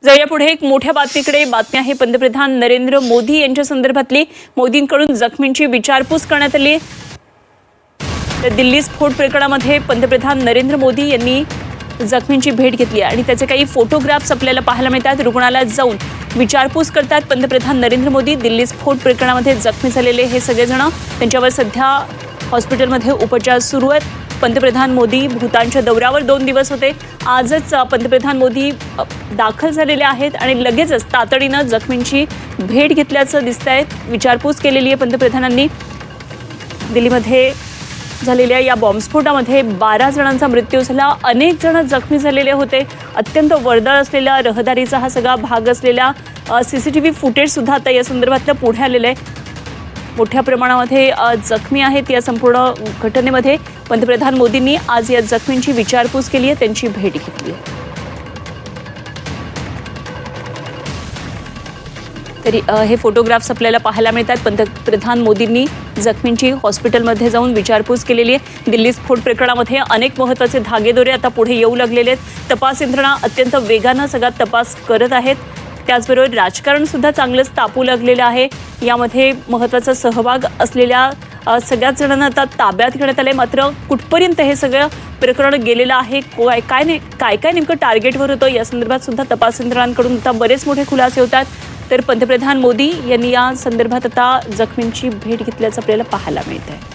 जाऊया पुढे एक मोठ्या बातमीकडे। बातमी आहे पंतप्रधान नरेंद्र मोदी यांच्या संदर्भातली। मोदींकडून जखमींची विचारपूस करण्यात आली। तर दिल्ली स्फोट प्रकरणामध्ये पंतप्रधान नरेंद्र मोदी यांनी जखमींची भेट घेतली आणि त्याचे काही फोटोग्राफ्स आपल्याला पाहायला मिळतात। रुग्णालयात जाऊन विचारपूस करतात पंतप्रधान नरेंद्र मोदी। दिल्ली स्फोट प्रकरणामध्ये जखमी झालेले हे सगळेजण, त्यांच्यावर सध्या हॉस्पिटलमध्ये उपचार सुरू आहेत। पंतप्रधान मोदी भूतानच्या दौऱ्यावर 2 दिवस होते। आजच पंतप्रधान मोदी दाखल झालेले आहेत आणि लगेचच तातडीनं जखमींची भेट घेतल्याचं दिसतंय। विचारपूस केलेली आहे पंतप्रधानांनी। दिल्लीमध्ये झालेल्या या बॉम्बस्फोटामध्ये 12 जणांचा मृत्यू झाला, अनेक जण जखमी झालेले होते। अत्यंत वर्दळ असलेल्या रहदारीचा हा सगळा भाग असलेला सीसीटीव्ही फुटेज सुद्धा आता या संदर्भातलं पुढे आलेलं आहे। मोठ्या प्रमाणामध्ये जखमी आहेत। या संपूर्ण घटनेमध्ये पंतप्रधान मोदींनी आज या जखमींची विचारपूस केली आहे, त्यांची भेट घेतली आहे। तरी हे फोटोग्राफ्स आपल्याला पाहायला मिळतात। पंतप्रधान मोदींनी जखमींची हॉस्पिटलमध्ये जाऊन विचारपूस केलेली आहे। दिल्ली स्फोट प्रकरणामध्ये अनेक महत्त्वाचे धागेदोरे आता पुढे येऊ लागलेले आहेत। तपास यंत्रणा अत्यंत वेगानं सगळा तपास करत आहेत। त्याचबरोबर राजकारण सुद्धा चांगलंच तापू लागलेलं आहे। यामध्ये महत्त्वाचा सहभाग असलेल्या सगळ्याच जणांना आता ताब्यात घेण्यात आले। मात्र कुठपर्यंत हे सगळं प्रकरण गेलेलं आहे, काय नेमकं टार्गेटवर होतं, या संदर्भात सुद्धा तपास यंत्रणांकडून आता बरेच मोठे खुलासे होतात। तर पंतप्रधान मोदी यांनी या संदर्भात आता जखमींची भेट घेतल्याचं आपल्याला पाहायला मिळत आहे।